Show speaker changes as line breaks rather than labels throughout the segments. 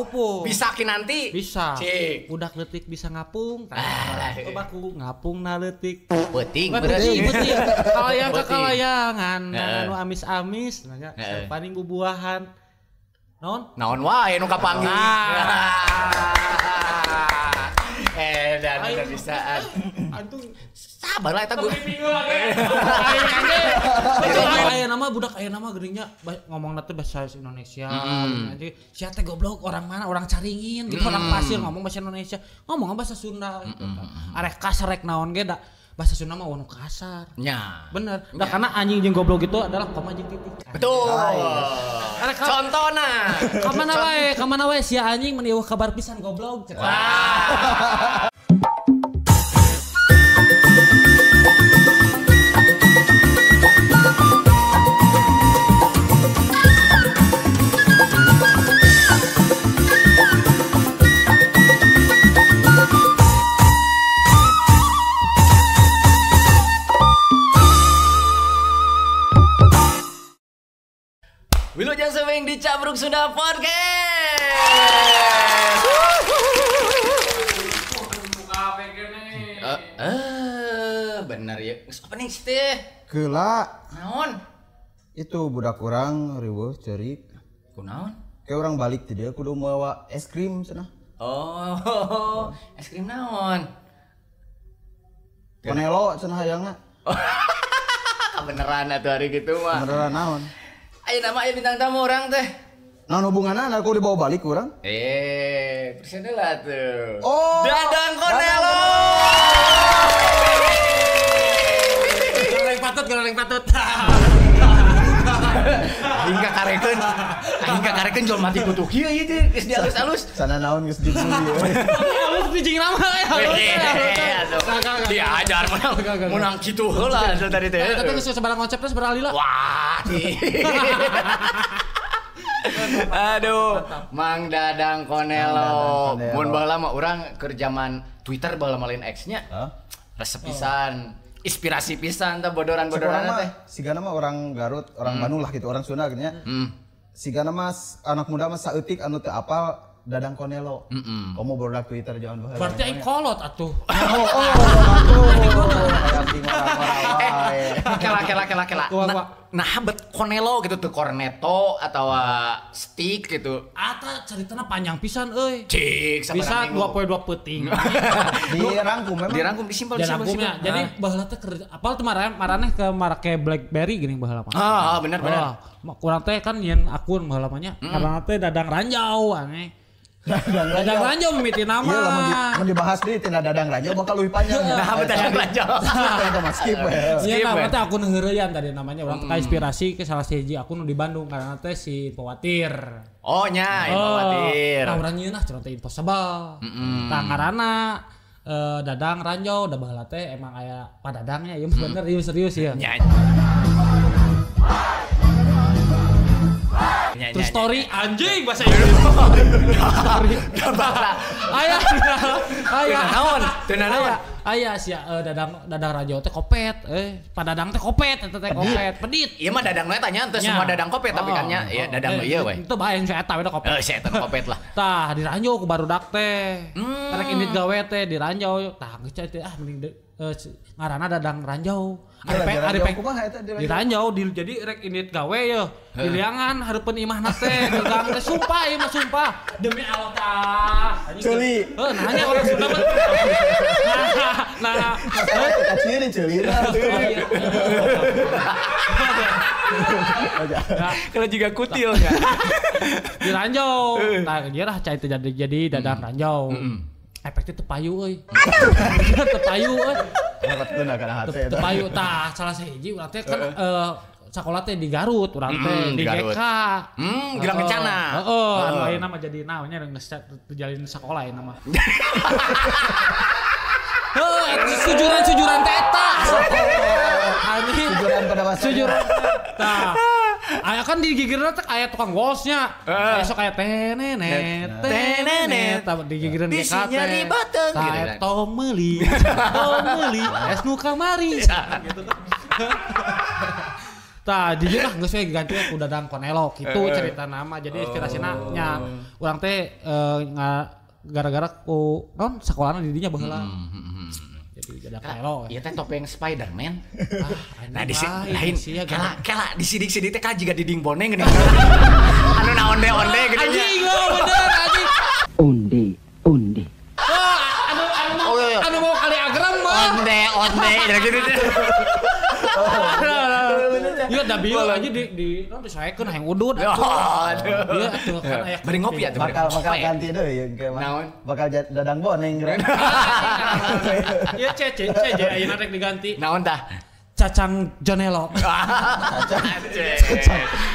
Pupung.
Bisa kinanti.
Bisa.
Cik.
Budak leutik bisa ngapung. Coba ku ngapung na leutik.
Peuting
Berarti
berarti.
kalayang
Peuting.
kakalayangan,
Heeh.
anu amis-amis, nanya paning bubuahan. Naon?
Naon wae nu kapanggih. Dan udah bisaan.
Antung
Sabar lah eta gue.
aya nama budak aya nama geuringnya ngomongna teh bahasa Indonesia. Nanti sia teh goblok orang mana? Orang Caringin gitu, orang Pasir ngomong bahasa Indonesia. Ngomong bahasa Sunda gitu. Arek kasar rek naon ge da bahasa Sunda mah wanu kasar.
Nya.
Bener. Da karena anjing jeung goblok itu adalah koma jeung titik.
Betul. Contohna.
Kamana wae sia anjing mun ieu kabar pisan goblok.
Wilujeng Sewing di Cabruk Sunda Podcast. Bener ya. Geus opening sih teh.
Keula
Naon?
itu budak urang riweuh ceurik.
Kunaon?
Kayak orang balik teh dia kudu bawa es krim cenah.
Oh, es krim naon?
Konelo cenah hayangna.
Beneran atuh hari gitu mah.
Beneran naon?
Ayo nama ayo bintang tamu orang teh.
Naon hubunganna aku dibawa balik urang?
Persen lah tuh.
Oh.
Dadang Konelo.
Goreng patut.
Aing karekeun jual mati kutu kieu ieu teh geus dialus-alus.
Sana naon geus dibeli.
Halus dijing nama ya.
Diajar menang kitu heula tadi teh.
Tapi geus sebarang konsepnya sebarang lila.
Wah. Aduh, Mang Dadang Konelo. Mun baheula mah urang keur zaman Twitter baheula mah lain X-nya. Resep pisan. Inspirasi pisan teh bodoran-bodoran teh.
Sigana mah orang Garut, orang Bandung lah gitu, orang Sunda gitu nya. Sigana mah anak muda mah saeutik anu teu apal Dadang Konelo. Komo bodak Twitter jangan baheula.
Berarti aing kolot atuh.
Kela. Nah, bet Konelo gitu tuh cornetto atau stick gitu.
Ata caritana panjang pisan euy.
Cik,
Bisa 2.2 peuting.
Dirangkum memang.
Dirangkum disimpel.
Jadi baheula teh apal teh maraneh ke marake BlackBerry geuning baheula mah.
Bener.
Kurang teh kan nyen akun baheula mah nya. Karena teh Dadang Ranjau aneh. Dadang Ranjau mimiti nama.
Iya lah mau dibahas deui tina Dadang Ranjau bakal leuwih panjang.
Nah, Dadang Ranjau.
Skip.
Iya nama teh akun heureuyan tadi namanya urang teh inspirasi ke salah siji akun di Bandung karena teh si Pawatir.
Oh nya, Pawatir.
Nah urang nyeunah cenah teh impossible. Tah ngaranna Dadang Ranjau da baheula teh emang aya padadangnya ieu bener ieu serius ya. True story anjing bahasa Inggris. Aya
naon? Teu naon?
Aya sia Dadang Ranjau teh kopet. Padadang teh kopet eta teh kopet. Pedit.
Ieu mah dadang we tanya teu semua dadang kopet tapi kan nya ieu dadang ieu we.
Teu bae si eta we da kopet.
Si eta kopet lah.
Tah di Ranjau ku barudak teh. Rek indit gawe teh di Ranjau. Tah geus teh mending ngaranna Dadang Ranjau. Ari di Ranjau jadi rek indit gawe ye. Diliangan hareupeun imahna teh gegang teh sumpah ieu mah sumpah. Demi Allah tah.
Ceuli.
Nanya orang Sunda mah. Nah,
kacieun ceuli.
Kalau juga kutil enggak.
Di Ranjau. Tah dia lah cai teh jadi Dadang Ranjau. Efeknya tepayu euy. Tepayu euy.
Dapatkeun kana hate.
Tepayu tah salah sahiji urang teh kan sakola teh di Garut urang teh di GK.
Gilang Kencana.
Heeh, anu ayeuna mah jadi naonnya geus terjalin sakola ayeuna mah. Sujuran teh eta. Anjing
Sujuran pada masa.
Sujuran. Tah. Aya kan di gigirna teh aya tukang gosnya. Esok aya tenenet. Tah di gigireun
di
GK teh.
Tah
tong meuli. Es nu kamari. Gitu kan. Tah dijieun lah geus we ganti ku Dadang Konelo kitu cerita nama. Jadi inspirasina nya urang teh gara-gara ku naon sakolana di dinya baheula. Jadi Dadang Konelo.
Ieu teh topeng Spider-Man.
Nah
di
lain
kela di sidik-sidik teh jiga dinding boneng geuning. Anu na onde-onde geuning.
Anjing bener anjing.
Onde.
Anu mau kali agram mah.
Onde gitu.
Iya da bieu aja di non disaekeun hayang udud atuh. Ieu atuh kan aya
beri ngopi atuh.
Bakal ganti deui ieu mah. Bakal Dadang boneng.
Ieu cece ayeuna rek diganti.
Naon tah?
Cacang Jonelo.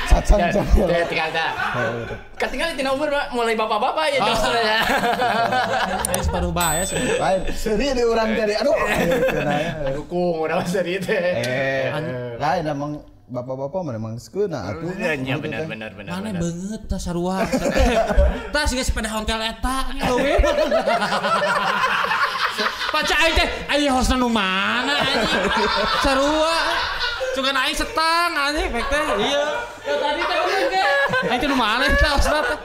Cacang Jonelo.
Tinggal dah. Ketinggalan tina umur mulai bapak-bapak ya jodohnya.
Separuh bae sih.
Lain seuri di urang teh. Aduh.
Dukung udah seri teh.
Lain emang bapak-bapak memang sekeuna atuh.
Iya benar.
Mana banget tah sarua. Tah siga sepeda hotel eta we. Paca aing teh aya hosna nu mana anjing. Sarua. Cuman aing setang anjing pek teh. Iya. Ya tadi teh bener ge. Aing teh nu mana teh hosna teh.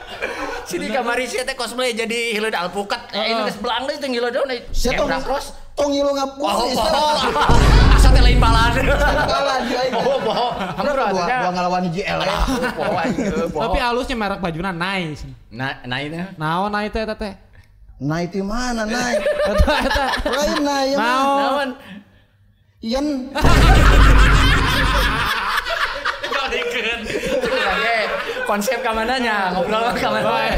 Sini kamari sia teh cosplay jadi Hileud Alpukat. Ini geus belang deui teh Hileud deui.
Sia tong ngilu ngapus.
Asa teh lain balan.
Balan aing.
Boho.
Gua ngalawan hiji L.
Tapi halusnya merek bajuna nice.
Naina.
Naon naik teh teh?
Naik di mana naik?
Eta.
Lain naik.
Naon?
Ian.
Konsep kamananya ngobrol ka mana wae.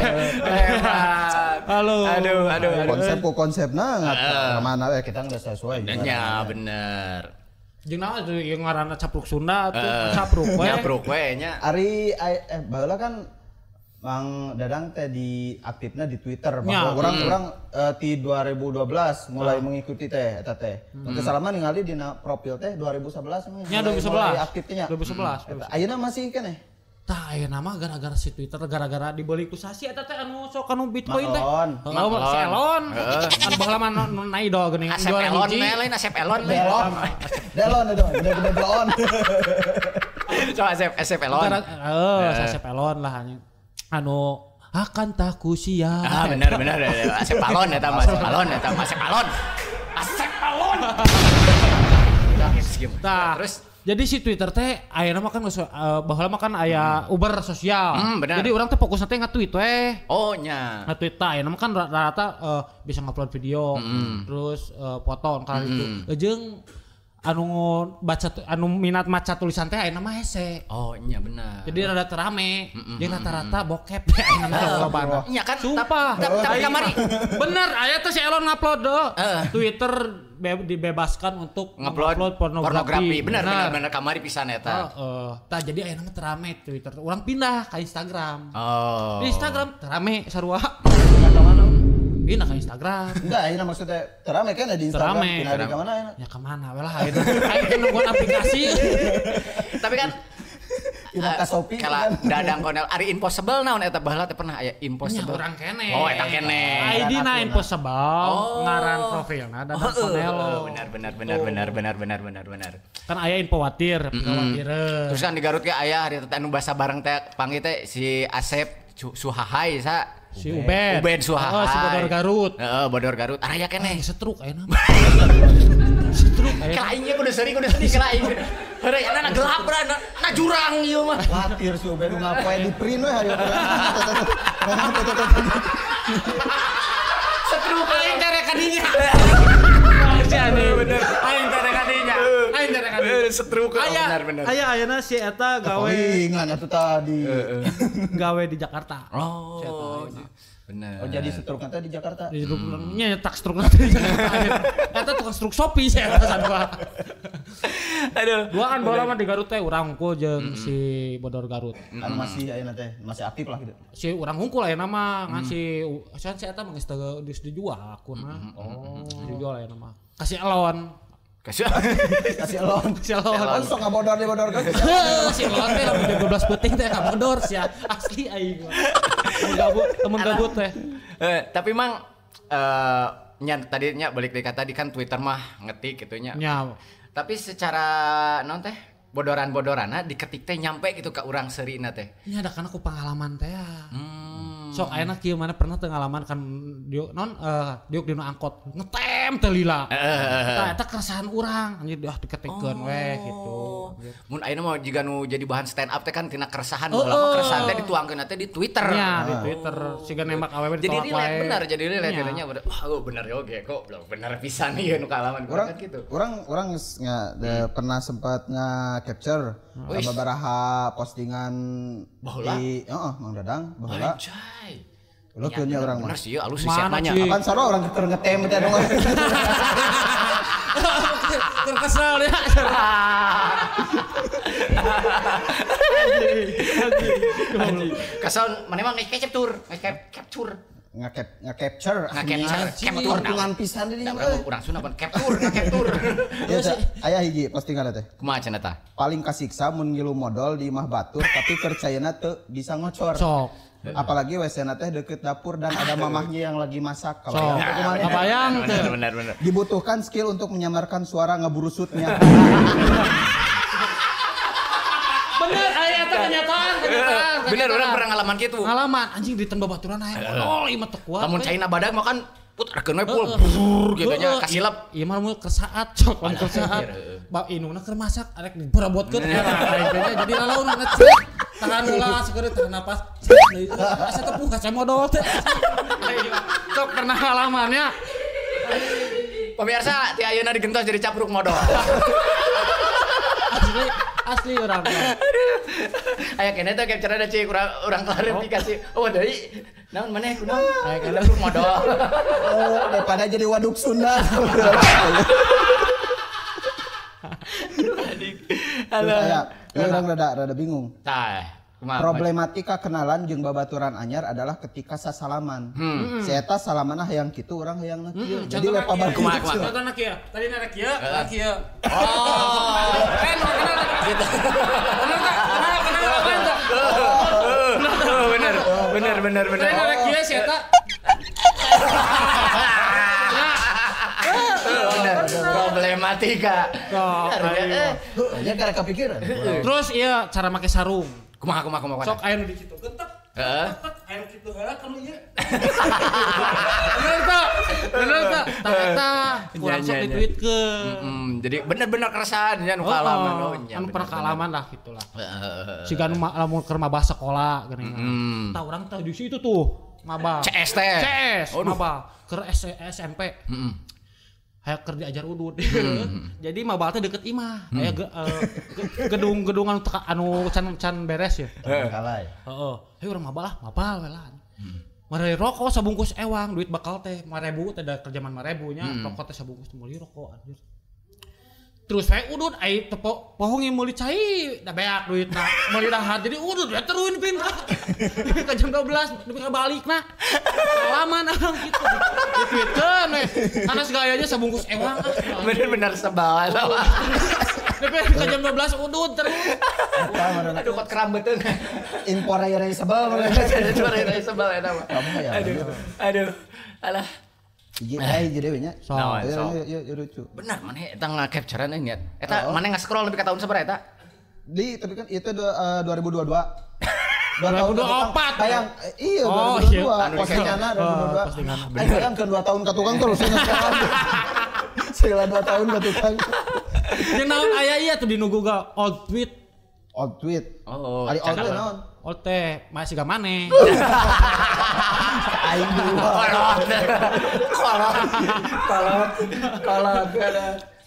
Halo.
Aduh.
Konsepna mana we kita enggak sesuai.
Ya bener.
Jeung naon atuh yang ngaranna capruk Sunda atuh capruk we.
Capruk we nya.
Ari baheula kan Mang Dadang teh di aktifna di Twitter bahwa orang ti 2012 mulai mengikuti teh eta teh. Mun kesalaman ningali dina profil teh 2011
nya 2011
aktif teh nya.
2011.
Ayeuna masih keneh.
Tah aya nama gara-gara si Twitter gara-gara dibeli ku sasi eta teh anu sok anu Bitcoin teh.
Malon.
Si Elon. Anu baheula mah naik do geuning
Asep Elon lain Asep Elon.
Delon itu, gede Delon.
Coba Asep Elon.
Asep Elon lah anu akan tak ku sia.
Benar. Asep Elon eta mah Asep Elon.
Terus jadi si Twitter teh ayeuna mah kan baheula mah kan aya Uber sosial. Jadi urang teh fokusna teh nge-tweet we.
Oh nya.
Nge-tweet tah ayeuna mah kan rata-rata bisa ngupload video, terus foto kali itu. Jeung anu baca anu minat maca tulisan teh ayeuna mah hese.
Oh nya benar.
Jadi rada terame. Jeung rata-rata bokep ayeuna mah lobana.
Nya kan
sumpah.
Tapi kamari
bener aya teh si Elon ngupload Twitter dibebaskan untuk
ngupload pornografi. Benar kamari pisan eta.
Tah jadi ayeuna mah terame Twitter. Urang pindah ke Instagram.
Oh.
Di Instagram terame sarua. Pindah ke Instagram.
Enggak, ayeuna maksudnya terame kan di Instagram.
Pindah
di mana ayeuna?
Ya kemana we lah ayeuna. Ayeuna nungguan aplikasi.
Tapi kan
Ka Shopee
kala Dadang Konel Ari Impossible naon eta baheula teh pernah aya Impossible.
Nya urang kene.
Oh eta kene.
ID-na Impossible. Ngaran profilna Dadang Konel.
Benar.
Kan aya Infowatir,
Terus kan di Garut ge aya hari teh anu basa bareng teh panggil teh si Asep Suhahai sa.
Si Ubed
Suhahai.
Si Bodor Garut.
Heeh, Bodor Garut. Araya keneh.
Setruk ayeuna. Setruk ayeuna.
Kelaingnya kudu sedih kelaing. Heureuy ana gelap na jurang ieu mah.
Khawatir si Ubed ngapoe di print we hayu.
Setruk
Aing tere kadinya.
Bener.
Aing tere kadinya.
Setruk bener.
Aya ayeuna si eta gawe
Ingan atuh tadi.
gawe di Jakarta.
Oh. Bener.
Oh jadi setruk teh di Jakarta.
Di nya nyetak struk nanti di Jakarta. Eta tukang struk Shopee saya rasa gua.
Aduh.
Gua kan bola mah di Garut teh urang hungkul jeung si Bodor Garut.
Kan masih ayeuna teh masih aktif lah gitu.
Si urang hungkul ayeuna mah ngan si eta mah geus dijual akunna. Oh, dijual ayeuna mah. Kasih Elon.
Kasih Elon. Sok ngabodor di bodor kan.
Si Elon teh lamun 12 peuting teh ngabodor sia. Asli aing. Temen gabut teh.
Tapi mang nya tadinya balik dari kata tadi kan Twitter mah ngetik gitu nya.
Nya.
Tapi secara non teh bodoran-bodoranna diketik teh nyampe gitu ka urang seurina teh.
Nya ada kan aku pengalaman teh. Sok ayeuna kieu mana pernah teu ngalaman kan diuk dina angkot ngetem teh lila. Eta keresahan urang anjir diketikkeun we gitu.
Mun ayeuna mah jiga nu jadi bahan stand up teh kan tina keresahan baheula keresahan teh dituangkeun teh di Twitter.
Iya, di Twitter siga nembak awewe ditolak wae.
Jadi relate nya bener oge kok bener pisan ieu nu kaalaman
urang gitu. Urang geus pernah sempat capture babaraha postingan di Mang Dadang baheula. Lo kayaknya orang
bener sih alus siap nanya.
Apaan saro orang keur ngetem teh dong.
Kesel ya.
Kesel mana mah capture.
Nge-capture
tungan
pisan di dinya
urang Sunda pan capture
ya aya hiji postingan teh
kumaha cenah tah
paling kasiksa mun ngilu modal di imah batur tapi percayana teu bisa ngocor apalagi WC-na teh deket dapur dan ada mamahnya yang lagi masak
kalau kebayang
bener
dibutuhkan skill untuk menyamarkan suara ngeburusutnya.
Bener aya eta kenyataan.
Bener urang pernah ngalaman kitu.
Ngalaman anjing di tembok baturan aya modal ieu mah teu kuat.
Lamun caina badag mah kan puterkeun we pul gitu nya kasilap.
Ieu mah mun kersaat cok mun kersaat. Ba inungna keur masak arek diperabotkeun jadi lalaun ngecek. Tahan heula sakeureut tahan napas. Asa tepung kaca modal teh. Cok pernah ngalaman ya.
Pemirsa, ti ayeuna digentos jadi capruk modal.
Asli orang.
Aya keneh teh capture ada cik urang klarifikasi. Oh deui. Naon maneh kunaon? Aya keneh capruk modal.
Daripada jadi waduk Sunda. Halo. Urang rada bingung.
Tah.
Problematika kenalan jeung babaturan anyar adalah ketika sasalaman. Si eta salamanna hayang kitu urang hayang kieu. Jadi we pabar
kumaha. Contohna kieu. Tadi na kieu, kieu. Oh. Gitu.
Bener.
Tadi na kieu si eta.
Problematika.
Ya karek kepikiran.
Terus ieu cara make sarung.
Kumaha.
Sok aya nu di kitu gentek. Aya nu kitu heula kan ieu. Bener tah. Eta kurang sok ditweetkeun.
Jadi bener-bener keresahan nya nu kaalaman nya.
Anu pernah kaalaman lah gitulah. Siga nu lamun keur mabah sekolah geuning. Tah urang teh di situ tuh mabah.
CS teh.
CS mabah keur SMP. Hayang keur diajar udud. Jadi mabal teh deket imah. Aya gedung-gedung anu can beres ya.
Kalai.
Heeh. Heuh urang mabal we lah. Mare rokok sabungkus ewang duit bakal teh 5.000 teh da kerjaman 5.000 nya rokok teh sabungkus meuli rokok anjir. Terus saya udud ai teu pohongi meuli cai da beak duitna meuli dahar jadi udud ya teruin pindah. Ka jam 12 nepi ka balikna. Laman orang gitu. Ditweetkeun we. Anas gayanya sabungkus ewang.
Bener-bener sebal sama.
Nepi ka jam 12 udud terus.
Aduh kok kerambeteun.
Impor rai sebal.
Rai sebal eta mah. Aduh. Alah.
Jadi nya.
Ya lucu. Benar maneh eta ngacapture-an niat. Eta maneh nge-scroll nepi ka tahun sabaraha eta?
Tapi kan itu 2022.
2024.
Bayang iya 2022. Postinganna 2022. Ayo bayang ke 2 tahun ka tukang terus segala 2 tahun ka tukang.
Jeung naon aya ieu tuh di nu Google old tweet.
Old tweet.
Oh.
Ari old naon?
Old teh masih gak maneh.
Aing dua. Kolot.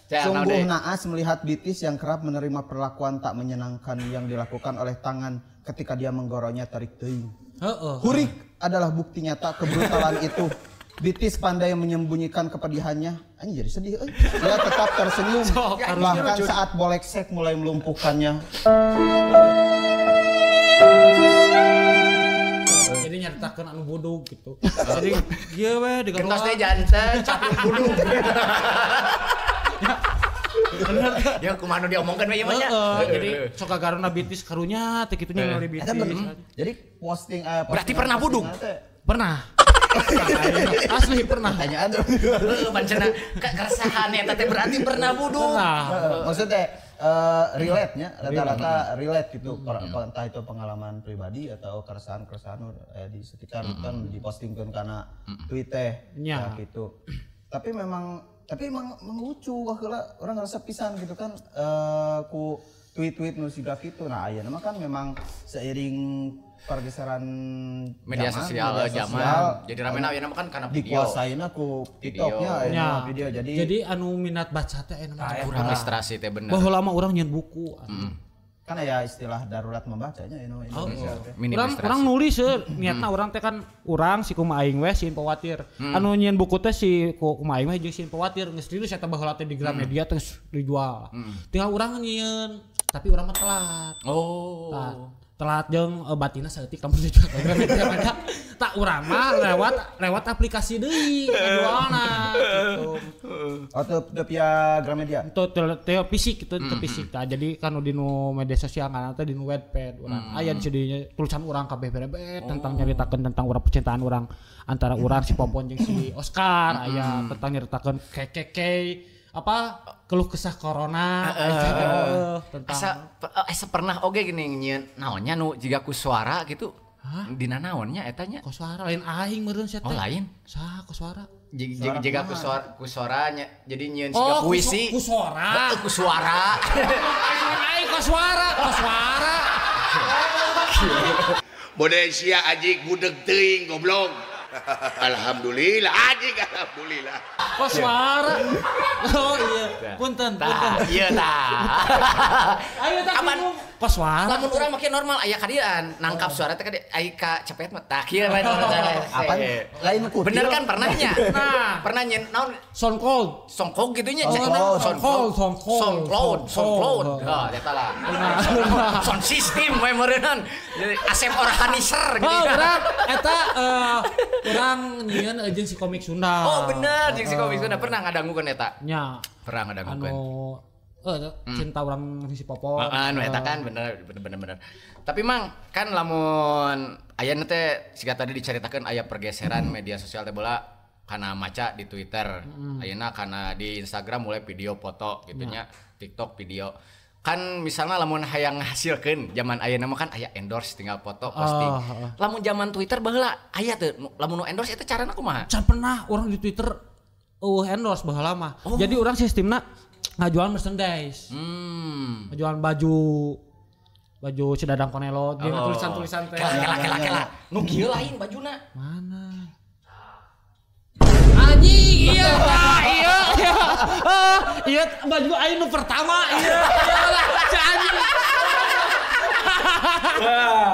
Sungguh naas melihat Bitis yang kerap menerima perlakuan tak menyenangkan yang dilakukan oleh tangan ketika dia menggoronya tarik teuing. Hurik adalah bukti nyata kebrutalan itu. Bitis pandai menyembunyikan kepedihannya. Anjir sedih euy. Dia tetap tersenyum bahkan saat boleksek mulai melumpuhkannya.
Jadi nyaritakeun anu bodog gitu. Jadi ieu we digaruan.
Gentos teh janten capung bodog. Bener. Ya kumaha nu diomongkeun we ieu mah nya.
Jadi sok gagaruna Bitis karunya teh kitu nya meuli Bitis.
Jadi posting
berarti pernah bodog.
Pernah. Asli pernah.
Tanyaan dong.
Pancena keresahan eta teh berarti pernah bodog.
Maksudnya relate-nya rata-rata relate gitu, entah itu pengalaman pribadi atau keresahan di sekitar kan dipostingkan karena Twitter gitu. Tapi emang lucu baheula orang ngerasa pisan gitu kan ku tweet nu siga kitu. Nah ayeuna mah kan memang seiring pergeseran
media sosial zaman jadi ramena ayeuna kan karena video
dikuasaina ku TikToknya video
jadi anu minat baca teh
kurang ilustrasi teh bener
baheula mah urang nyeun buku
kan ya istilah darurat membacanya
orang nulis niatna orang teh kan urang si kumaha aing we si Infowatir anu nyieun buku teh si kumaha aing we jeung si Infowatir geus rilis eta baheula teh di Gramedia terus dijual tinggal urang nyieun tapi urang mah telat telat jeung batina saeutik kamu dijual ke Gramedia mah tak urang mah lewat aplikasi deui ngajualna gitu
atau via Gramedia
teu fisik itu fisik tah jadi kan di nu media sosial kan teh di nu Wattpad urang aya di dinya tulisan urang kabeh berebet tentang nyaritakeun tentang urang percintaan urang antara urang si Popon jeung si Oscar aya tentang nyaritakeun keke apa keluh kesah corona
tentang pernah oge gini nyieun naonnya nu jiga ku suara gitu dina naonnya etanya
ku suara lain aing meureun sia teh
lain
saha ku suara
jiga ku suaranya jadi nyieun siga puisi
ku suara aing ku suara
Bodesia aji gudeg teuing goblok. Alhamdulillah aji alhamdulillah.
Kok suara? Oh iya. Punten.
Iya tah.
Ayo tah bingung. Kok suara?
Lamun urang make normal aya kadian nangkap suara teh kade ai ka cepet mah tah kieu mah.
Apa? Lain ku.
Bener kan pernah nya? Nah, pernah nyen naon songkol gitu nya cek songcloud. Hah, eta lah. Sound system we meureunan. Asep Organizer gitu.
Oh, urang eta urang nyieun jeung si komik Sunda.
Oh, bener jeung si komik Sunda pernah ngadangukeun eta.
Nya.
Pernah ngadangukeun.
Cinta orang si Popon.
Anu eta kan bener. Tapi mang kan lamun aya teh siga tadi dicaritakeun aya pergeseran media sosial teh bola kana maca di Twitter. Ayeuna kana di Instagram mulai video foto gitu nya, TikTok video. Kan misalnya lamun hayang ngahasilkeun zaman ayeuna mah kan aya endorse tinggal foto posting. Lamun zaman Twitter baheula aya teu lamun nu endorse eta carana kumaha?
Can pernah orang di Twitter endorse baheula mah. Jadi orang sistemna ngajual merchandise. Ngajual baju Cidadang Konelo jeung tulisan-tulisan teh.
Kela. Nu kieu lain bajuna.
Mana? Anjing, iya Pak. Iya baju aing nu pertama. Iya lah, si anjing.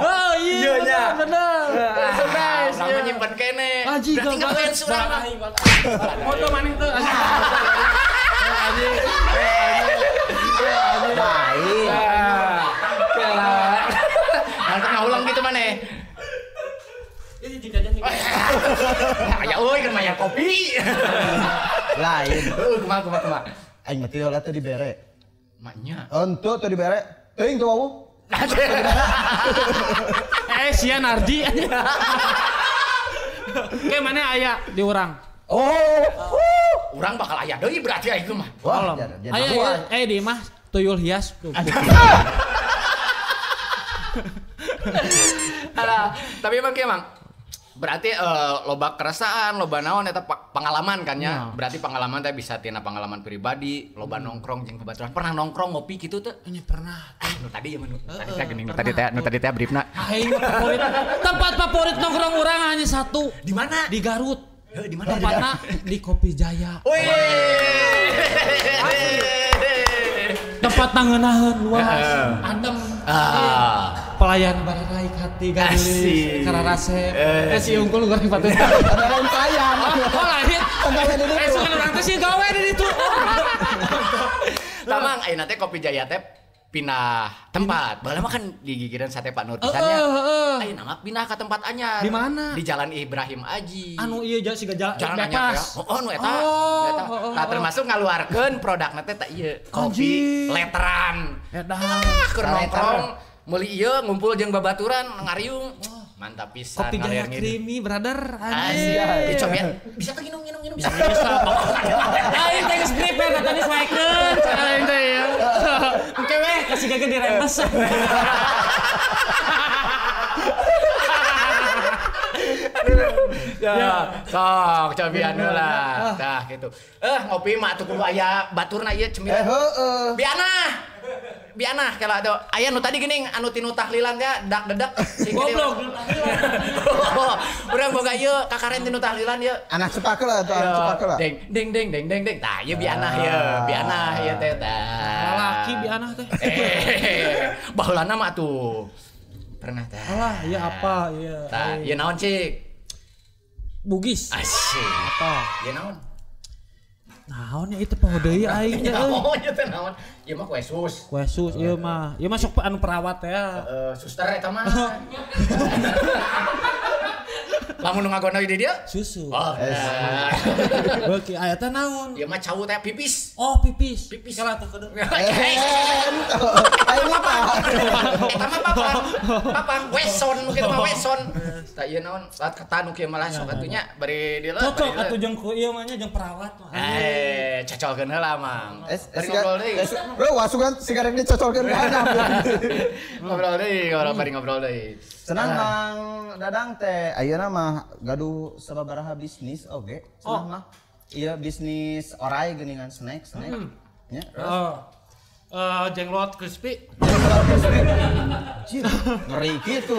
Oh iya bener.
Merchandise. Urang nyimpen kene. Berarti ngefans urang mah.
Foto maning teu. Anjing.
Baik.
Nanti ngaulang gitu maneh.
Ini jajan nih.
Aya euy keur maya kopi.
Lain.
Kumaha.
Aing mah teu teh dibere.
Maknya.
Henteu teu dibere. Teuing teu wau.
Sia Nardi. Kayak mana aya di urang?
Urang bakal aya deui berarti aya mah.
Wah,
aya di mah tuyul hias tuh.
Tapi emang kieu mang berarti loba keresahan, loba naon eta pengalaman kan nya. Berarti pengalaman teh bisa tina pengalaman pribadi, loba nongkrong jeung babaturan. Pernah nongkrong ngopi kitu teu?
Nya pernah.
Nu tadi ya nu tadi teh briefna.
Aing favorit tempat favorit nongkrong urang hanya satu.
Di mana?
Di Garut.
Di mana?
Tempatna di Kopi Jaya. Tempat ngeunaheun luas, adem. Pelayan barang hati galis, kararasep. Si unggul goreng batu.
Ada lain pelayan.
Oh lain. Suka urang teh sih gawe di ditu.
Tamang ayeuna teh Kopi Jaya teh pindah tempat. Baheula mah kan di gigireun sate Pak Nur pisannya. Ayeuna mah pindah ka tempat anyar.
Di mana?
Di Jalan Ibrahim Aji.
Anu ieu siga jalan
bebas. Nu eta. Nah termasuk ngaluarkeun produkna teh teh ieu kopi letteran.
Edan.
Keur nongkrong meuli ieu ngumpul jeung babaturan ngariung. Mantap pisan.
Kopi Jaya creamy brother.
Anjir. Dicoba bisa teh minum.
Bisa. Aing teh geus prepare tadi saekeun. Aing teh ya. kagak dirembes.
Ya, sok cobian lah. Tah gitu. Ngopi mah atuh kudu aya baturna ieu cemilan.
Heeh.
Biana kalau ada aya nu tadi geuning anu tinu tahlilan teh dak dedak
Goblok.
Urang boga ieu kakaren tinu tahlilan ieu.
Anak sepakel lah tuh, anak sepakel lah.
Deng deng. Tah ieu biana ieu teh tah.
Laki biana teh.
Baheulana mah tuh. Pernah tah.
Alah, iya apa? Iya.
Tah, ieu naon cik?
Bugis.
Asik.
Apa?
Ieu naon?
Naon ya itu poho deui aing teh.
Naon ieu teh naon? Ieu mah kue sus.
Kue sus ieu mah. Ieu mah sok anu perawat ya.
Suster eta mah. Lamun nu ngagona di dia?
Susu.
Oh.
Oke, aya teh naon?
Ieu mah cau teh pipis.
Oh, pipis.
Pipis.
Kala teh kedeng.
Ayo apa?
Eta mah papang weson nu kitu mah weson. Tah ieu naon? Lat ketan nu kieu mah sok atunya bari dieu.
Cocok atuh jeung ku ieu mah nya jeung perawat mah.
Cocolkeun heula mang. Bari ngobrol deui.
Bro, wasugan sigaret dicocolkeun ka anak.
Ngobrol deui.
Senang Mang Dadang teh ayeuna mah gaduh sababaraha bisnis oge. Senang mah. Iya bisnis orai geuningan snack. Nya.
Jenglot crispy.
Cih, ngeri kitu.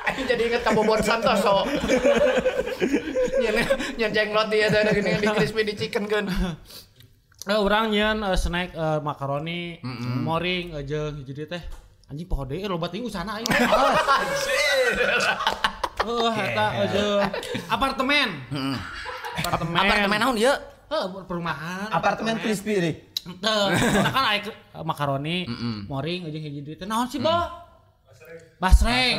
Aing jadi inget ka Bobon Santoso. Nyen jenglot dia teh geuningan di crispy di chickenkeun.
Urang nyeun snack makaroni, moring jeung hiji dieu teh. Anjing poho deui loba teuing usahana aing. Eta jeung apartemen.
Apartemen naon ieu?
Perumahan.
Apartemen crispy deh.
Teu, kita kan aya makaroni, moring jeung hiji dieu teh. Naon sih, Bo? Basreng.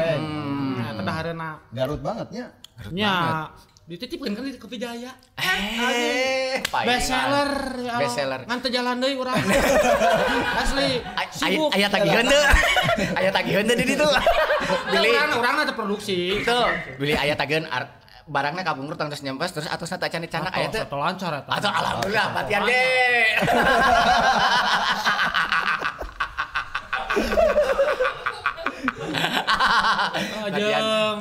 Eta dahareuna.
Garut banget nya.
Nya dititipkeun kan di Kopi Jaya.
Best
Bestseller.
Bestseller.
Ngan teu jalan deui urang. Asli.
Aya tagiheun teu? Aya tagiheun teu di ditu?
Beli urang teh produksi.
Tuh, beli aya tagiheun barangnya kabungur terus nyempes terus atasna tak canik-canak aya teh.
Satu lancar eta.
Atuh alhamdulillah batian ge.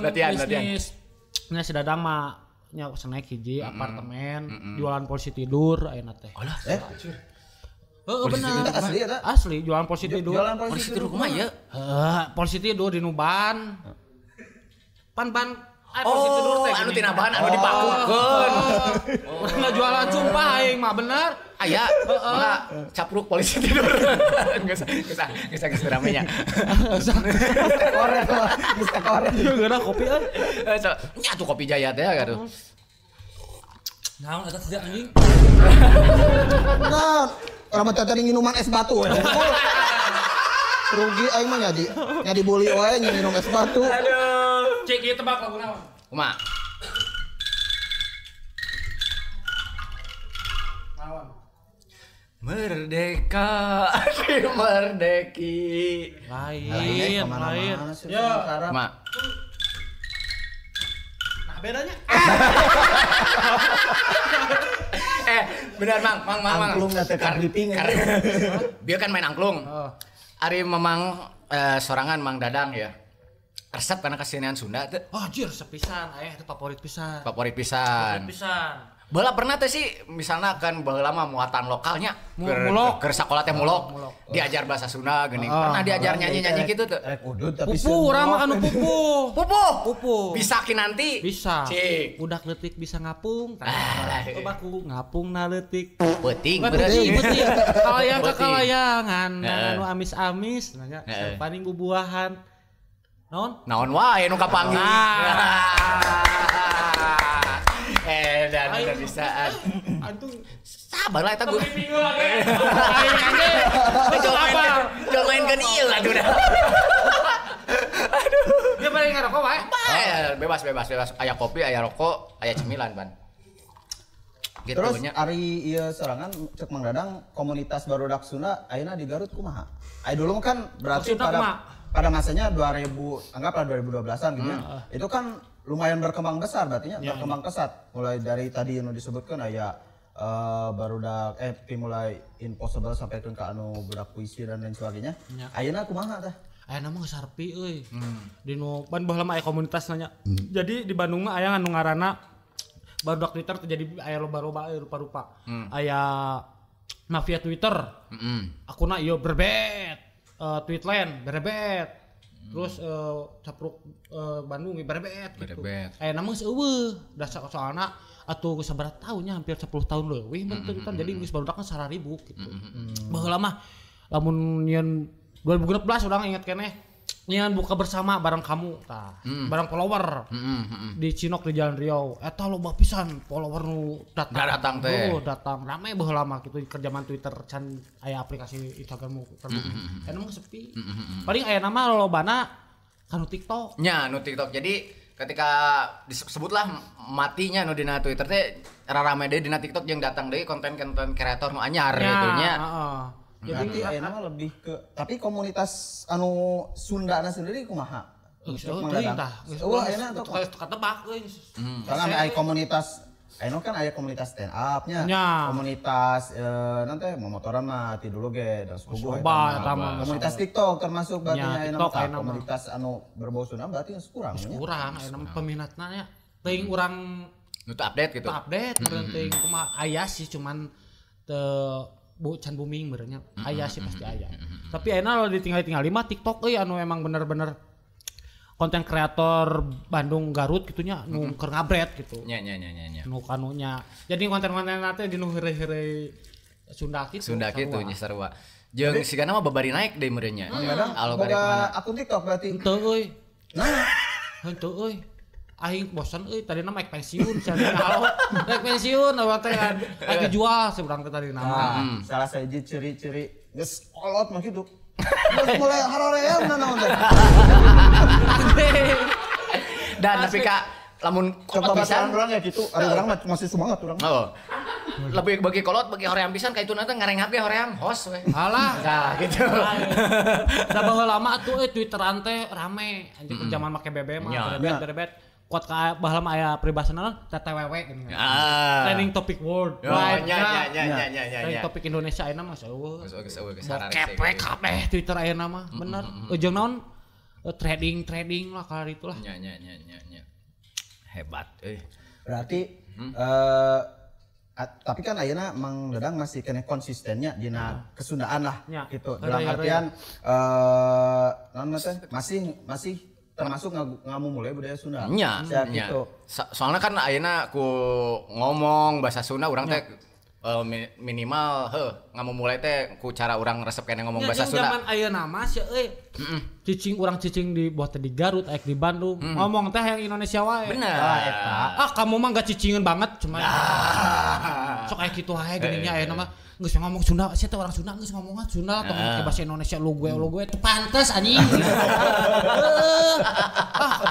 Latihan.
Nya si Dadang mah nya snack hiji apartemen, jualan polisi tidur ayeuna teh. Heeh bener.
Asli eta.
Asli jualan polisi tidur.
Jualan
Polisi tidur kumaha ieu?
Polisi tidur di Nuban. Pan polisi tidur teh.
Anu tina bahan anu dipakukeun.
Urang ngajualan sumpah aing mah bener.
Aya, malah capruk polisi tidur. Geus ramenya.
Korek lah, bisa korek.
Geura kopi euy.
Nya tuh Kopi Jaya teh gaduh.
Naon eta teh anjing?
Nah, orang mah tadi minuman es batu. Rugi aing mah nya dibully wae nya minum es batu.
Aduh. Cek ieu tebak lagu naon?
Kumaha?
Naon?
Merdeka, merdeki.
Lain.
Ya,
Mak.
Nah bedanya.
Benar Mang.
Angklung teh clipping.
Dia kan main angklung. Ari memang sorangan Mang Dadang ya. Resep karena kesenian Sunda teh.
Anjir sepisan, itu favorit pisan.
Favorit pisan. Baheula pernah teh sih misalnya kan baheula mah muatan lokalnya
Mulok.
Keur sakola teh mulok. Diajar bahasa Sunda geuning. Pernah diajar nyanyi-nyanyi gitu tuh.
Rek udud tapi
Pupu urang mah anu pupu.
Pupu. Bisa ki nanti.
Bisa.
Cik.
Budak leutik bisa ngapung. Coba ku ngapung na leutik.
Peuting
Peuting.
berarti.
Kalayang
Peuting.
kekalayangan
Heeh.
anu amis-amis nanya paning bubuahan.
Naon wae nu kapanggih. Dan udah bisaan.
Antung
Sabar lah eta gue.
bingung lagi. Aing anjing. Itu apa?
Jangan mainkan ieu aduh dah.
Dia paling ngarokok wae.
Bebas. Aya kopi, aya rokok, aya cemilan, Ban. Gitu
Terus
nya.
ari ieu sorangan cek Mang Dadang komunitas barudak Sunda ayeuna di Garut kumaha? Aya dulu kan berarti
Maksudnya kumaha?
pada masanya 2000 anggaplah 2012-an gitu ya. Itu kan lumayan berkembang besar berarti berkembang pesat. Mulai dari tadi yang disebutkan aya barudak mulai Impossible sampai ke anu budak puisi dan lain sebagainya. Ayeuna kumaha tah?
Ayeuna mah sarpi euy. Dinu ban baheula mah aya komunitas nanya. Jadi di Bandung mah aya anu ngaranna barudak Twitter terjadi aya loba-loba rupa-rupa. Aya mafia Twitter. Akuna ieu berbet. Tweetland berbet. Terus capruk Bandung berbet gitu. Ayeuna mah geus eueuh. Da soalna atuh geus sabaraha tahunnya hampir 10 tahun leuwih bentukan jadi geus barudakna 1.000 gitu. Baheula mah lamun nyeun 2016 urang inget keneh nyeun buka bersama bareng kamu tah. Bareng follower. Di Cinok di Jalan Riau. Eta loba pisan follower nu datang teh. Datang rame baheula mah kitu kerjaman Twitter can aya aplikasi Instagram terbuka. Anu mah sepi. Paling aya nama lobana kanu TikTok.
Nya nu TikTok. Jadi ketika disebutlah matinya nu dina Twitter teh rarame deui dina TikTok jeung datang deui konten-konten kreator nu anyar gitu nya.
Jadi ayeuna mah lebih ke tapi komunitas anu Sundana sendiri kumaha?
Wah, ayeuna tuh katebak euy.
Karena aya komunitas ayeuna kan aya komunitas stand up-nya. Komunitas nanti motoran mah ti dulu ge dan sepugu komunitas TikTok termasuk berarti ayeuna komunitas anu berbau Sunda berarti kurang nya.
Kurang ayeuna peminatna nya. Teuing urang
nu update gitu.
Update teuing kumaha aya sih cuman teu can booming benernya aya sih pasti aya. Tapi ayeuna lo ditinggal-tinggal mah TikTok euy anu emang bener-bener konten kreator Bandung Garut gitunya nu keur ngabret gitu.
Nya.
Nu kanunya. Jadi konten-konten teh di nu heureuy Sunda kitu.
Sunda kitu nya sarua. Jeung sigana mah babari naik deui meureun nya.
Algoritma mana? Akun TikTok berarti.
Henteu euy. Nah, henteu euy. Aing bosan euy tadina mah pensiun cenah. Rek pensiun awak teh lagi jual seberang teh tadina mah.
Salah sahiji ciri-ciri geus kolot mah kitu. Geus mulai haroream naon teh.
Dan tapi Kak lamun
kolot pisan urang ya kitu, ari urang masih semangat urang.
Oh. Lebih bagi kolot bagi hoream pisan ka itu nanti ngarengap ge hoream host we.
Alah,
nah gitu.
Da baheula lama atuh Twitteran teh rame anjing zaman make BBM mah berbet. Kuat ka baheula mah aya peribahasana TTWW gini. Trending topic world.
Nya.
Trending topik Indonesia ayeuna mah eueuh.
Geus
Kepek kabeh Twitter ayeuna mah bener. Jeung naon trading lah kalau itulah.
Nya. Hebat euy.
Berarti tapi kan ayeuna Mang Dadang masih kena konsistennya dina kesundaan lah gitu. Dalam artian naon teh masih termasuk ngamumule budaya Sunda.
Nya. Gitu. Soalnya kan ayeuna ku ngomong bahasa Sunda urang teh minimal ngamumule teh ku cara urang resep kene ngomong bahasa Sunda.
Zaman ayeuna mah sia euy. Cicing di buat di Garut, di Bandung. Ngomong teh yang Indonesia wae.
Bener.
Kamu mah enggak cicingan banget cuman. Sok aya kitu wae geuning nya ayeuna mah geus ngomong Sunda, sia teh orang Sunda geus ngomong Sunda atau pakai bahasa Indonesia lu gue teu pantes anjing.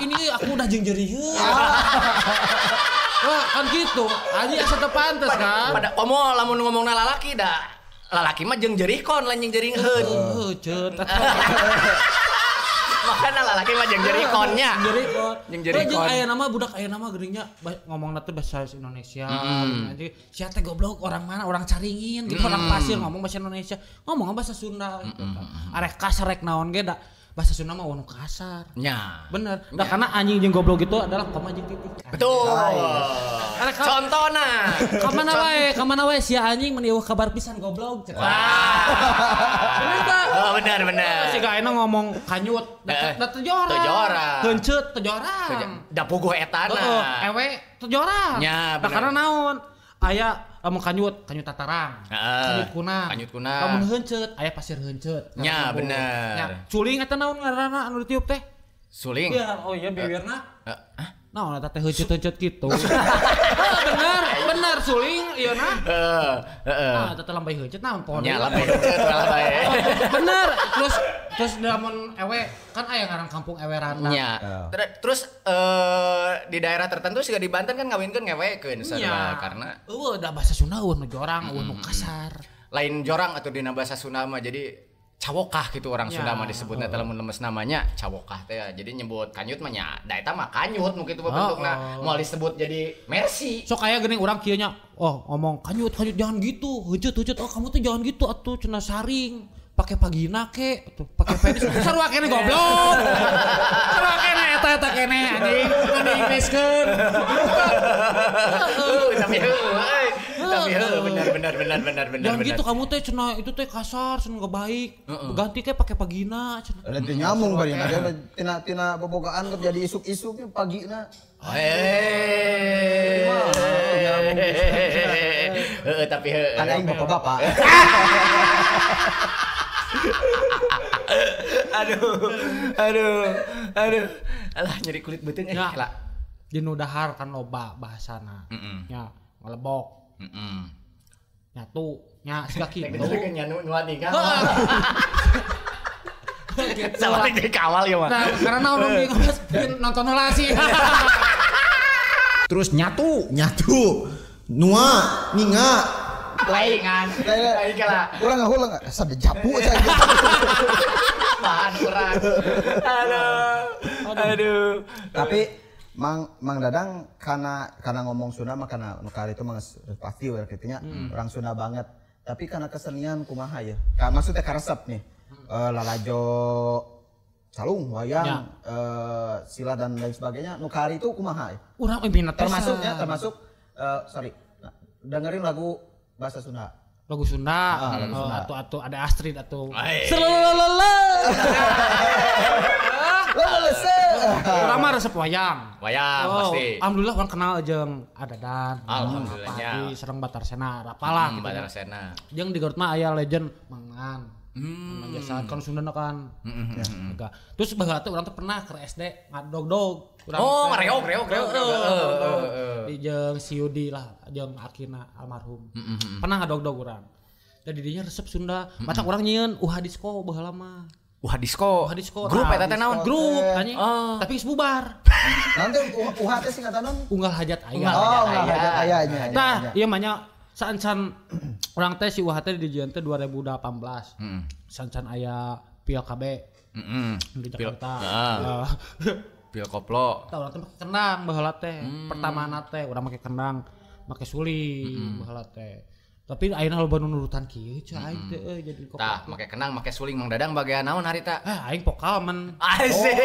Ini aku udah jengjeriheun. Wah, kan gitu. Anjing asa teu pantes kan.
Pada lamun ngomongna lalaki da lalaki mah jengjerikan lain jengjeriheun.
Ceut.
Makanya lalaki mah jengjerikonnya.
Jengjerikan. Ayeuna mah budak ayeuna mah geuning nya ngomongna teh bahasa Indonesia. Nanti sia teh goblok orang mana orang caringin gitu orang pasir ngomong bahasa Indonesia. Ngomong bahasa Sunda gitu. Arek kasar rek naon ge da bahasa Sunda mah wanu kasar.
Nya.
Bener. Da karena anjing jeung goblok gitu adalah koma jeung titik.
Betul. Contohna.
Kamana wae sia anjing mun ieu kabar pisan goblok.
Bener.
Si gaena ngomong kanyut, da tejora. Heuncet tejora.
Da puguh etana.
Ewe tejora.
Nya,
da karena naon? Aya lamun kanyut tatarang. Kanyut kunang. Lamun heuncet aya pasir heuncet.
Nya, bener.
Suling eta naon ngaranna anu ditiup teh?
Suling.
Iya, oh iya bibirna. Naon eta teh heuncet kitu. Bener suling ieu na. Nah, eta teh lambay heuncet naon pohon.
Nya lambay heuncet lambay.
Bener. Terus lamun ewe kan aya ngaran kampung ewe randa.
Nya. Terus di daerah tertentu siga di Banten kan ngawinkeun ngewekeun karena
da bahasa Sunda nu jorang nu kasar.
Lain jorang atuh dina bahasa Sunda mah jadi cawokah gitu orang Sunda mah disebutnya dalam lemes namanya cawokah teh. Jadi nyebut kanyut mah nya da eta mah kanyut nu kitu bentukna. Moal disebut jadi mercy.
Sok aya geuning urang kieu nya. Oh, ngomong kanyut jangan gitu. Heuceut oh kamu tuh jangan gitu atuh cenah saring. Pakai pagina ke tuh, pakai penis. Sarua kene goblok. Sarua kene eta kene anjing. Anu Inggriskeun.
Tapi benar.
Jangan gitu kamu teh cenah itu teh kasar, cenah enggak baik. Ganti ke pakai pagina cenah.
Ada teh nyamung bari tina bobogaan jadi isuk-isuk pagina.
Tapi
kan aing bapak-bapak.
Aduh. Alah nyeri kulit beuteung
lah. Dinu dahar kan loba bahasana. Nya ngelebok. Nyatu, nya siga kitu.
Nek nya nu adi kan. Sama di kawal ya mah.
Nah, karena naon nonton heula sih.
Terus nyatu, nua, ninga.
Laingan. Lain kala.
Urang ngahulang asa japu aja.
Bahan kurang. Aduh.
Tapi Mang Dadang karena ngomong Sunda mah karena nukar itu mah pasti we kitunya orang Sunda banget. Tapi karena kesenian kumaha ya. Maksudnya karesep nih. Lalajo calung, wayang, sila dan lain sebagainya. Nukar itu kumaha ya.
Urang minat
termasuk dengerin lagu bahasa Sunda.
Lagu Sunda. Atau ada Astrid atau Urang mah resep wayang.
Pasti.
Alhamdulillah orang kenal jeung Adadan.
Alhamdulillahnya.
Sareng Batarsena, apalah gitu.
Batarsena.
Jeung di Garut mah aya legend Mangan. Biasa kan Sunda kan. Terus baheula teh urang teh pernah ke SD ngadog-dog.
Reog.
Di jeung si Yudi lah, jeung akina almarhum. Pernah ngadog-dog urang. Jadi dinya resep Sunda. Matak urang nyieun Uhadisko baheula mah.
Disko. Grup eta teh naon?
Grup anjing. Tapi geus bubar.
Nanti teh singkatan naon?
Unggal hajat aya.
Unggal hajat ayanya.
Tah, ieu mah nya san urang teh si Uha teh dijieun teh 2018. San aya Pil KB. Di Jakarta.
Pil koplo.
Tah urang teh make kendang baheula teh. Pertamana teh urang make kendang, make suling baheula teh. Tapi ayeuna loba nu nurutan kieu cai aing teh jadi
koplo. Tah, make kendang, make suling Mang Dadang bagean naon harita?
Aing vokal men.
Asik.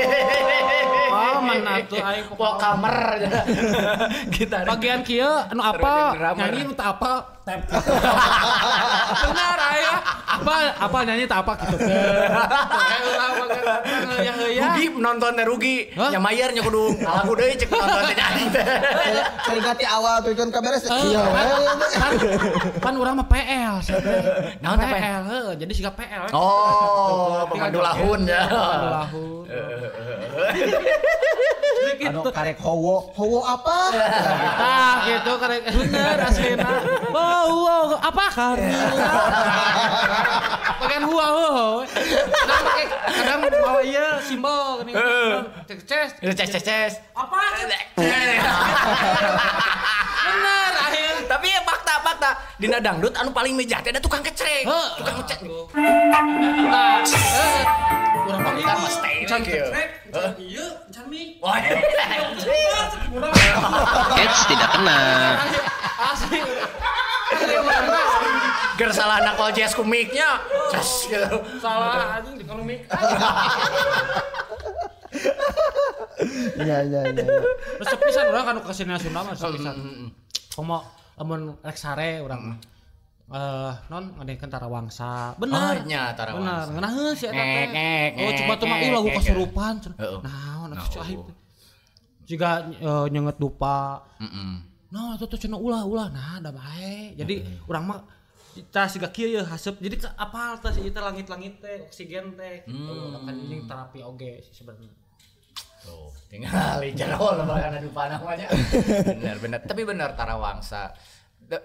Man atuh aing
vokalmer.
Kita bagian kieu anu apa? Nyanyi nu teu apa? Tep. Benar aya. Apa nyanyi teu apa kitu.
Rugi nonton teh rugi. Nya mayar nya kudu ngalagu deui cek nonton teh nyanyi teh.
Cari awal tuh kan kaberes.
Kan urang mah PL.
Naon teh PL?
Jadi siga PL.
Pemandu lahun ya.
Pemandu lahun.
Anu karek howo apa?
Tah gitu karek bener aslina. Wow, apa kan? Bagian hua kadang bawa ieu simbol gini. Ces. Apa? Bener akhir.
Tapi ya fakta dina dangdut anu paling mejah teh ada tukang kecrek. Tukang ngecek.
Urang
kita mah stay kieu.
Ieu can mi.
Eits, tidak kena.
Asli.
Ger salah nakal jazz ku mic-nya. Jas gitu.
Salah anjing di mic.
Iya.
Resep pisan urang kan kesenian Sunda mah resep pisan. Komo lamun rek sare urang non ngadekeun tarawangsa. Bener.
Nya tarawangsa.
Bener. Ngeunaheun si eta teh. Coba tuh mah lagu kasurupan. Naon atuh cai. Jiga nyenget dupa. Nah, itu cenah ulah. Nah, da bae. Jadi urang mah kita siga kieu haseup. Jadi apal teh si langit-langit teh, oksigen teh. Kan anjing terapi oge sebenarnya.
Tuh, tinggal jero lebaran dupa namanya. Bener. Tapi bener tarawangsa.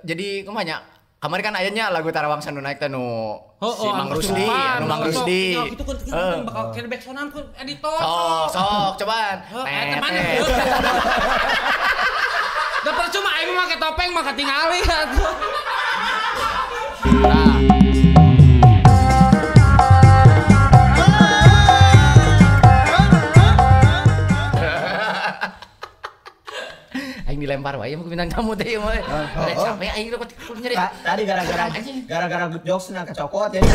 Jadi kumanya kamari kan ayahnya lagu tarawangsa nu naik teh nu si Mang Rusdi, Mang Rusdi.
Itu kan bakal kene backsound ku editor.
Sok cobaan.
Eta mana? Da percuma aing make topeng mah katingali atuh.
dilempar wae mah bintang tamu teh mah. Capek aing rek nyeri.
Tadi gara-gara good jokes na kecokot ya.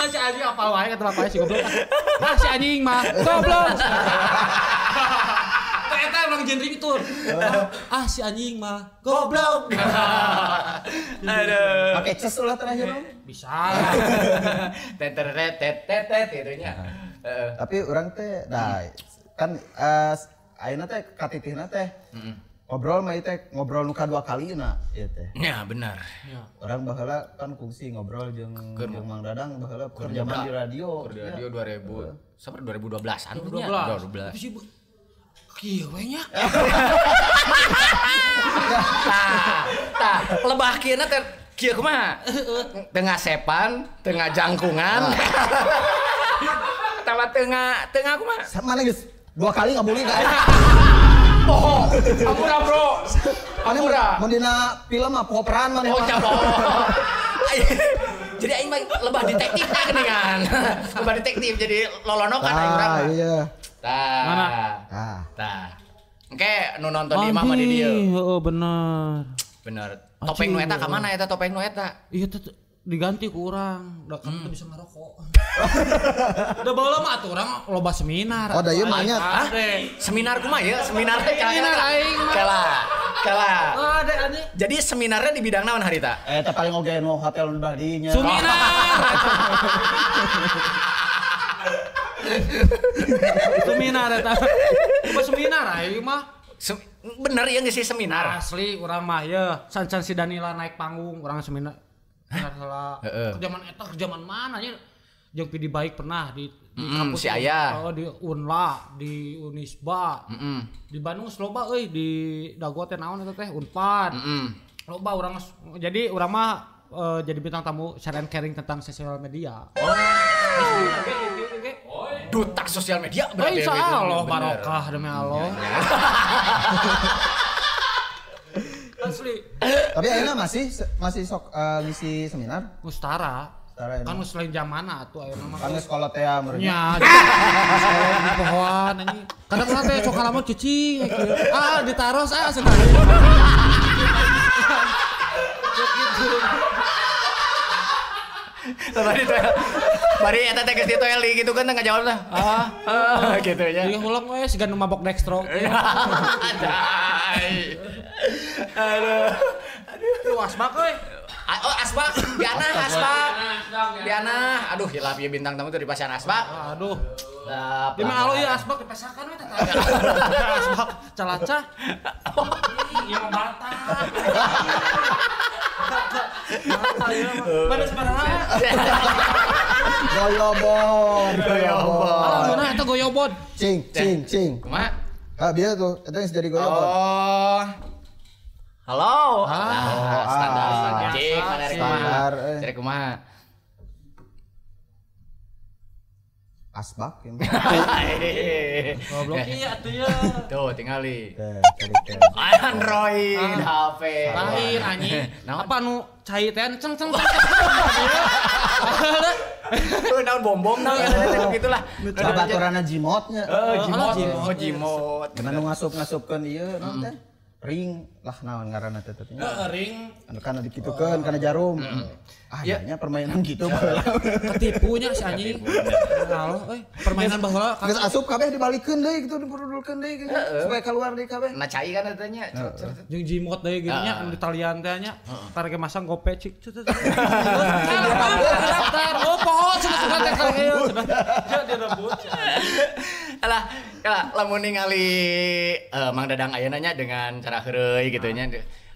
Si anjing apal wae kata bapaknya si goblok. Ah si anjing mah goblok. Eta emang genre itu. Ah si anjing mah goblok.
Aduh.
Pakai ces lah terakhir.
Bisa.
Teteret gitu nya.
Tapi orang teh kan ayeuna teh katitihna teh ngobrol mah teh ngobrol nu kadua kalina ieu teh.
Ya benar.
Orang baheula kan kungsi ngobrol jeung Mang Dadang baheula keur zaman di radio.
Di radio 2000 sampai 2012-an
12. Kieu we nya.
Tah, lebah kieu na teh kieu kumaha? Tengah sepan, tengah jangkungan. Tawa tengah kumaha?
Mana geus 2 kali enggak boleh ka.
Oh, ampura bro.
Ampura. Mun dina film mah poperan mah.
Oh, jadi aing mah lebah detektif teh geuningan. Lebah detektif jadi lolonokan aing urang mah.
Iya.
Mana?
Tah. Engke nu nonton di imah mah di dieu.
Heeh bener.
Bener. Topeng nu eta ka mana eta topeng nu eta?
Iya diganti ku urang. Da kan bisa ngarokok. Da baheula mah atuh urang loba seminar.
Oh da ieu mah nya.
Seminar kumaha ya? Seminar teh
Seminar aing mah.
Kala.
Oh ada anjing.
Jadi seminarnya di bidang naon harita?
Eta paling oge nu hotel nu dinya.
Seminar. Seminar eta. Apa seminar aing mah?
Bener ya geus seminar.
Asli urang mah ye san-san si Danila naik panggung urang seminar. Salah. Kerjaman eta kerjaman mana nya? Jeung Pidi Baik pernah di kampus
si aya.
Oh di Unla, di Unisba. Di Bandung loba euy di Dago teh naon eta teh Unpad. Loba urang jadi urang mah jadi bintang tamu share and caring tentang sosial media.
Duta sosial media
berarti. Insyaallah barokah demi Allah. Asli.
Tapi ayeuna masih sok ngisi seminar?
Mustara. Kan geus lain zamana atuh ayeuna mah.
Kan geus kolot teh meureun.
Nya. Di pohoan anjing. Kadang-kadang teh sok kalamun cicing kieu. Ditaros cenah.
Bari eta teh geus ditoel gitu kan teh ngajawab teh. Gitu nya.
Ieu ulang we siga nu mabok dextro. Aduh, asbak euy.
Oh, asbak, Biana. Aduh, hilap ieu bintang tamu teh di pasian asbak.
Aduh. Di mah alo ieu asbak dipesakan we teh. Asbak calacah. Ieu mah bata. Pada sabaraha?
Goyobon.
Alah eta goyobon.
Cing.
Kumaha?
Biasa tuh, eta geus jadi goyobon.
Oh. Halo. Standar. Cik, mana rek kumaha?
Asbak ini.
Goblok iya atuh ya.
Tuh, tingali.
Cari.
Android HP.
Lain anjing. Apa nu cai teh ceng.
Naon bom naon gitulah.
Baturana Jimotnya.
Jimot.
Gimana ngasup-ngasupkeun ieu naon teh? Ring lah naon ngaranna teh teh.
Ring.
Kana dikitukeun kana jarum. Nya permainan gitu baheula.
Ketipunya si anjing. Halo permainan baheula.
Geus asup kabeh dibalikeun deui gitu dipurudulkeun deui gitu. Supaya keluar deui kabeh.
Na cai kan eta nya.
Jeung Jimot deui gitu nya di talian teh nya. Tareke masang gope cik. Daftar. Oh poho sudah teh kieu. Ya direbut.
Alah, lamun ningali Mang Dadang ayeuna nya dengan cara heureuy gitu nya.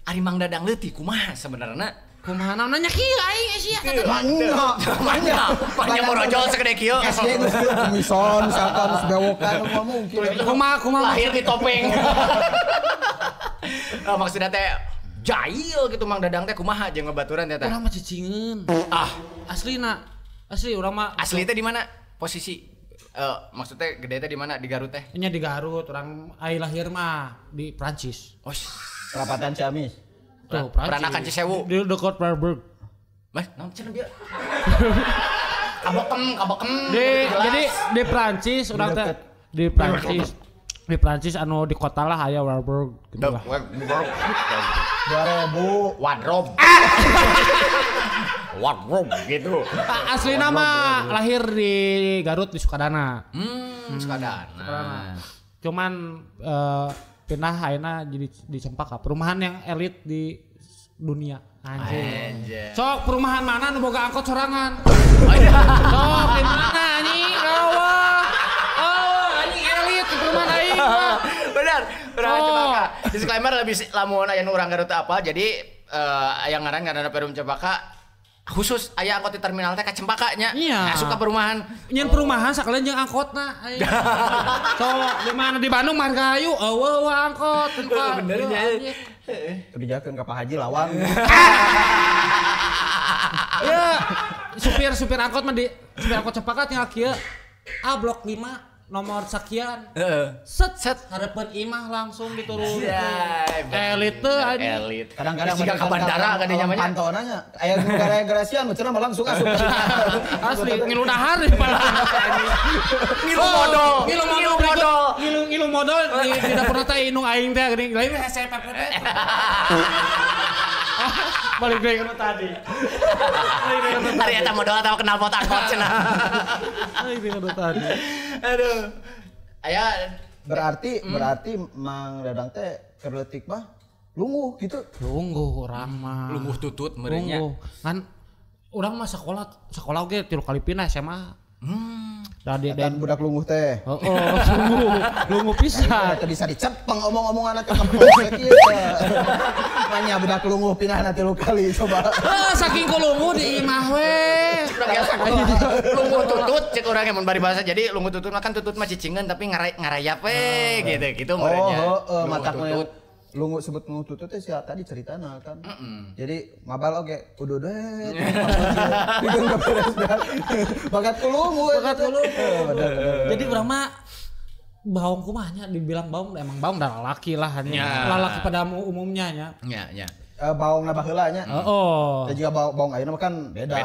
Ari Mang Dadang leutik kumaha sebenarnya?
Kumaha nanya kieu aing sia kata.
Manya morojol segede kieu.
SD geus mison misalkan geus bewokan mah mungkin.
Kumaha
lahir di topeng. Maksudnya teh jahil gitu Mang Dadang teh kumaha jeung ngebaturan teh.
Urang mah cicingeun. Aslina. Asli urang mah.
Asli teh di mana posisi? Maksudnya gede teh di mana? Di Garut teh?
Nya di Garut, orang ai lahir mah di Prancis.
Oh,
Perapatan Ciamis.
Tuh, Prancis.
Peranakan Cisewu.
Di dekat Freiburg.
Mas, naon cenah dia? Kabokem.
Jadi di Prancis urang teh di Prancis. Di Prancis anu di kota lah aya Warburg gitu lah.
2000
Wardrobe. Wardrobe gitu.
Asli nama lahir di Garut di Sukadana.
Sukadana.
Cuman pindah ayeuna jadi di Cempaka, perumahan yang elit di dunia. Anjir. Sok perumahan mana nu boga angkot sorangan? Sok di mana anjing? Anjing elit di perumahan aing.
Benar Cempaka. Disclaimer lebih lamun aya nu urang Garut apa jadi aya ngaranna Perum Cempaka khusus aya angkot di terminal teh ka Cempaka nya.
Iya.
Suka perumahan.
Nyen perumahan sakalian jeung angkotna. Sok di mana di Bandung Margahayu eueuh angkot.
Bener nya.
kebijakan ke Pak Haji lawan.
Ya, supir angkot mah di supir angkot Cempaka tinggal kieu. Blok 5 nomor sekian. Set harapan imah langsung diturunkan. Elit teh aja.
Elit.
Kadang-kadang
jika ke bandara kan dia namanya.
Pantonanya aya gara-garasian mah cenah langsung asup.
Asli ngilu dahar di pala.
Ngilu modal.
Ngilu modal di dapur teh inung aing teh geuning. Lain hese pepet. Balik deui kana tadi.
Hari eta modal atau kenal pot angkot cenah.
Balik deui kana tadi.
Aduh. Aya
Berarti Mang Dadang teh kerleutik mah lungguh gitu.
Lungguh urang mah.
lungguh tutut merenya.
Kan urang mah sekolah oge 3 kali pindah SMA.
Dan budak lungguh teh.
Lungguh pisan.
Teu bisa dicepeng omong-omongan teh kampung kieu. Manya budak lungguh pindah 3 kali coba.
Saking lungguh di imah we.
Lungguh tutut cek urang mun bari bahasa. Jadi lungguh tutut mah kan tutut mah cicingeun tapi ngarayap we gitu merenya.
Mata lungguh sebut lungguh tutut teh sia tadi ceritana kan. Jadi mabal oge kudu deh. Bikin beres bakat lungguh.
Jadi urang mah baung kumahnya dibilang baung emang baung dan laki lah hanya lalaki pada umumnya nya.
Nya.
Baung baheula nya. Dan juga baung ayeuna mah kan beda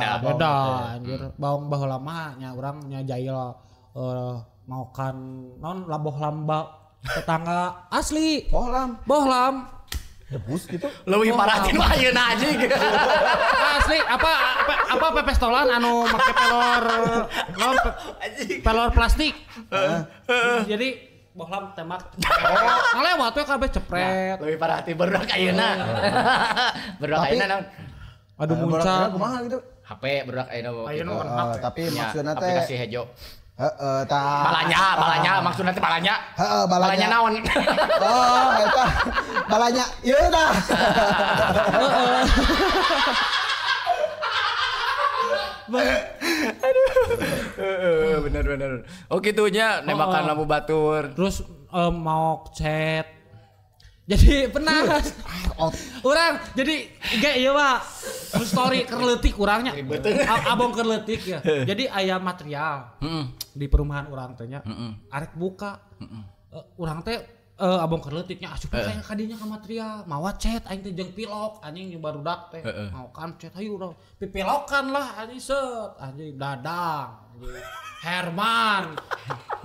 anjir. Baung baheula mah nya urang nya jail mau kan non laboh lamba tetangga asli bohlam
debus gitu
leuwih parah ti mah ayeuna anjing
asli apa pepestolan anu make pelor plastik jadi bohlam tembak ngalewat we kabeh cepret
leuwih parah ti beurang ayeuna beurang ayeuna naon
aduh muncak
kumaha gitu
HP beurang
ayeuna
tapi maksudna teh
aplikasi hejo
balanya
maksudna teh balanya.
Balanya
naon?
Eta balanya ieu dah.
Bener. Oh gitunya nembakan lampu batur.
Terus mau chat. Jadi pernah orang jadi ge ieu mah story kerleutik urangnya. Abong kerleutik ya. Jadi aya material di perumahan urang teh nya. Arek buka. Urang teh abong kerleutiknya asup ka kadinya ka material. Mawa chat aing teh jeung pilok anjing jeung barudak teh. Mau kan chat hayu urang. Pipilokan lah anjing set anjing Dadang. Herman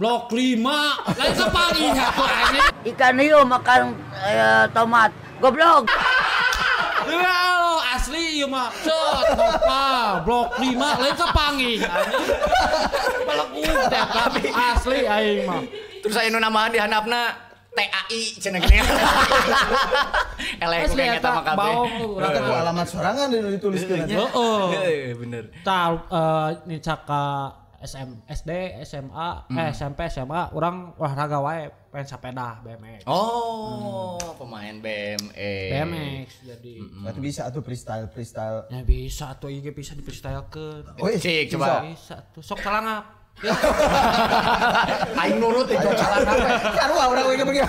blok 5 lain sepagi atuh anjing
ikan hiu makan tomat goblok
asli ieu mah cet apa blok 5 lain sepagi anjing peleku tapi asli aing mah
terus aya nu nambahan di handapna TAI cenah gini elek ku kayak eta mah kabeh
baong urang
teh alamat sorangan dituliskeun
heeh bener
tah nicaka SD, SMA, SMP, SMA, orang olahraga wae, pengen sepeda BMX.
Oh, pemain
BMX jadi.
Berarti bisa atuh freestyle.
Ya bisa atuh ieu bisa di freestylekeun.
Cik coba.
Bisa atuh. Sok calangap.
Aing nurut itu calangap.
Sarua urang we begini.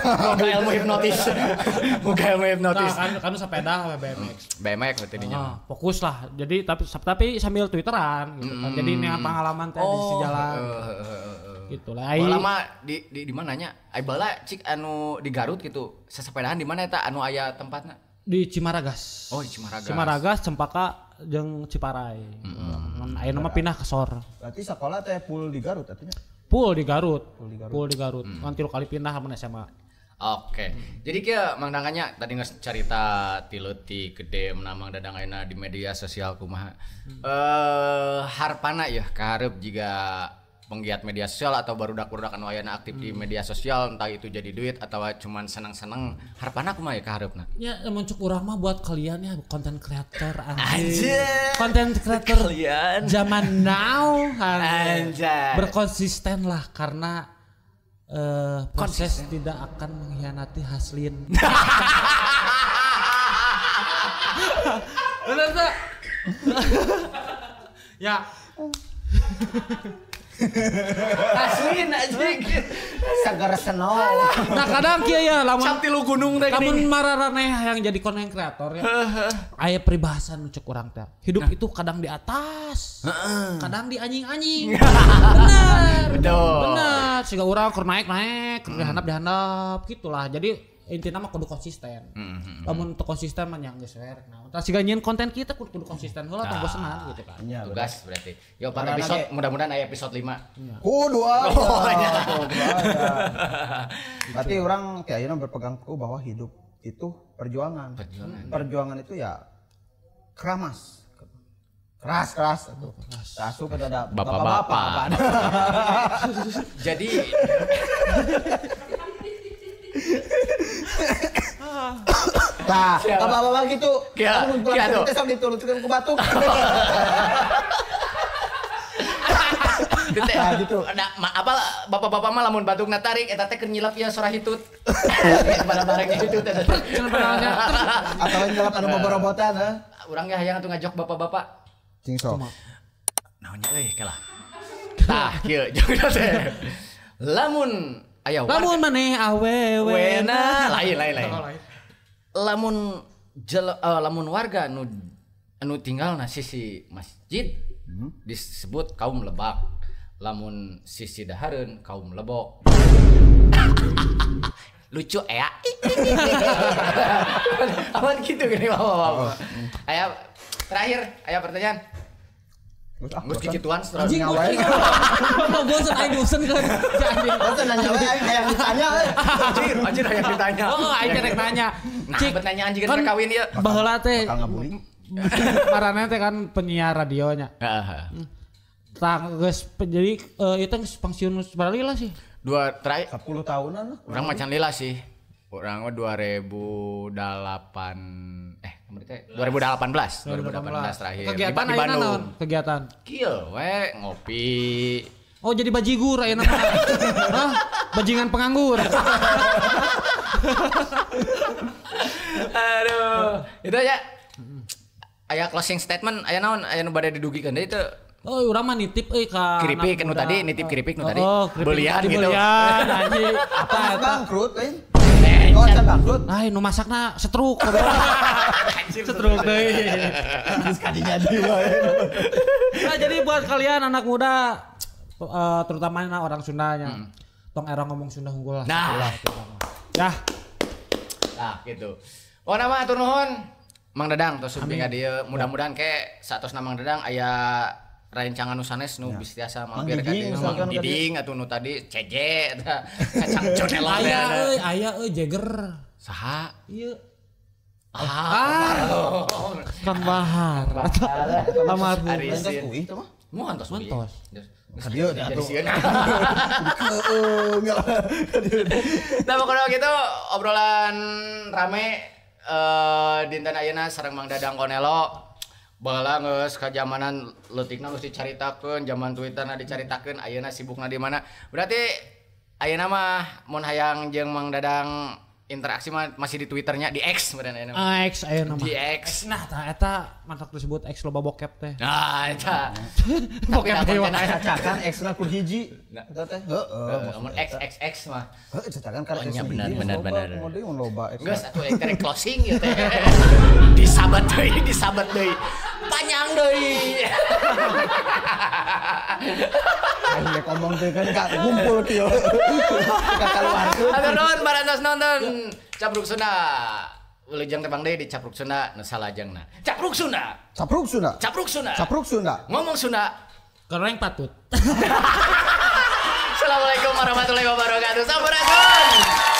Moga ilmu hipnotis.
Nah, kan sepeda BMX.
BMX berarti dinya.
Fokus lah. Jadi tapi sambil Twitteran gitu kan. Jadi ini pengalaman teh di sisi jalan. Gitu lah.
Lama di mananya? Ai bala cik anu di Garut gitu. Sesepedahan di mana eta anu aya tempatna?
Di Cimaragas.
Oh, di Cimaragas.
Cimaragas, Cempaka jeung Ciparai. Ayeuna mah pindah ke Sor.
Berarti sekolah teh full di Garut artinya.
Full di Garut. Kan 3 kali pindah mun SMA.
Oke. Jadi kia Mang Danganya tadi geus carita ti leutik gede menamang Dadang ayeuna di media sosial kumaha. Harpana ya kaharep jiga penggiat media sosial atau barudak-barudak anu ayeuna aktif di media sosial, entah itu jadi duit atau cuman seneng-seneng, harpana kumaha ya kaharepna?
Ya muncul urang mah buat kalian ya konten kreator anjing. Konten kreator zaman now berkonsisten lah karena proses tidak akan mengkhianati haslin. Benar tak? Ya.
Haslin anjing.
Sagara senol.
Nah kadang kieu ya lamun
Samtilu gunung teh
lamun mararaneh yang jadi konten kreator ya. Aya peribahasan cek urang teh. Hidup itu kadang di atas. Kadang di anjing-anjing. Benar. Benar. Siga urang keur naik-naik, keur dihandap gitulah. Jadi intinya mah kudu konsisten. Lamun teu konsisten mah nya geus we rek naon. Tah siga nyieun konten kita kudu konsisten heula tong bosenan gitu kan.
Tugas berarti. Yo 4 episode mudah-mudahan aya episode 5.
Kudu Berarti orang kayak ayeuna berpegang teguh bahwa hidup itu perjuangan. Perjuangan itu ya keramas. Keras tuh. Asup ada bapak-bapak.
Jadi
Nah, bapak-bapak gitu.
Kita
sok diturunkan ke batuk.
gitu. Ada apa bapak-bapak mah lamun batukna tarik eta teh keur nyilap ya sora hitut. Pada bareng itu teh.
Atau nyilap anu boborobotan heuh.
Urang ge hayang atuh ngajok bapak-bapak.
Cing sok.
Naonnya euy kelah. Tah kieu jeung teh. Lamun aya
lamun maneh awewena
lain. Lamun warga anu tinggalna sisi masjid disebut kaum lebak. Lamun sisi dahareun kaum lebok. Lucu ya. Aman gitu gini bapak. Aya terakhir aya pertanyaan. Geus kikituan setelah ngawain.
Mau bosan aing bosan kan.
Bosan nanya we aing hayang ditanya euy.
Anjir hayang ditanya.
Oh aing rek nanya.
Nah, pertanyaan jika mereka kawin ieu.
Baheula teh. Marana teh kan penyiar radionya.
Heeh.
Tang geus jadi itu pensiun seberapa lila sih?
10 tahunan lah.
Urang macan lila sih. Urang mah 2018 terakhir.
Kegiatan
di Bandung.
Kegiatan.
Kieu we ngopi.
Oh jadi bajigur ayeuna mah. Hah? Bajingan penganggur.
Aduh. Itu ya. Aya closing statement, aya naon? Aya nu bade didugikeun deui teu.
Oh, urang mah nitip euy ka
keripik nu tadi, nitip keripik nu tadi.
Oh,
belian gitu.
Belian anjing.
Apa bangkrut euy?
Oh,
can bangkrut.
Ai nu masakna setruk. Setruk deui.
Geus kadinya di wae.
Nah, jadi buat kalian anak muda terutama orang Sundanya. Tong era ngomong Sunda unggul lah.
Nah.
Ya.
Nah, gitu. Pokona mah atur nuhun. Mang Dadang tos suping ka dieu. Mudah-mudahan ke saatosna Mang Dadang aya rancangan nu sanes nu bisa tiasa mampir ka dieu. Mang Diding atuh nu tadi CJ eta kacang conelo
aya euy Jagger.
Saha?
Ieu. Kang Bahar. Amar.
Arisin. Mohan tos.
Dia atuh.
Nah, pokoknya gitu obrolan rame dinten ayeuna sareng Mang Dadang Konelo. Baheula geus ka jamanan leutikna geus dicaritakeun, zaman Twitterna dicaritakeun, ayeuna sibukna di mana. Berarti ayeuna mah mun hayang jeung Mang Dadang interaksi mah masih di Twitternya di X meureun ayeuna.
X ayeuna mah.
Di X.
Nah, eta mantak disebut X loba bokep teh.
Nah, eta.
Bokep hewan
cacakan X-na kun hiji. Eta teh.
Mun XXX mah.
Heuh cacakan karena
X hiji. Bener.
Kemudian loba X.
Geus atuh ekter closing ieu teh. Disabat deui. Panjang deui.
Ayo ngomong teh kan ngumpul kieu. Ka keluar.
Atur nuhun barantos nonton Capruk Sunda. Wilujeng tebang deui di Capruk Sunda nu salajengna. Capruk Sunda.
Ngomong Sunda.
goreng patut.
Assalamualaikum warahmatullahi wabarakatuh. Sampurasun.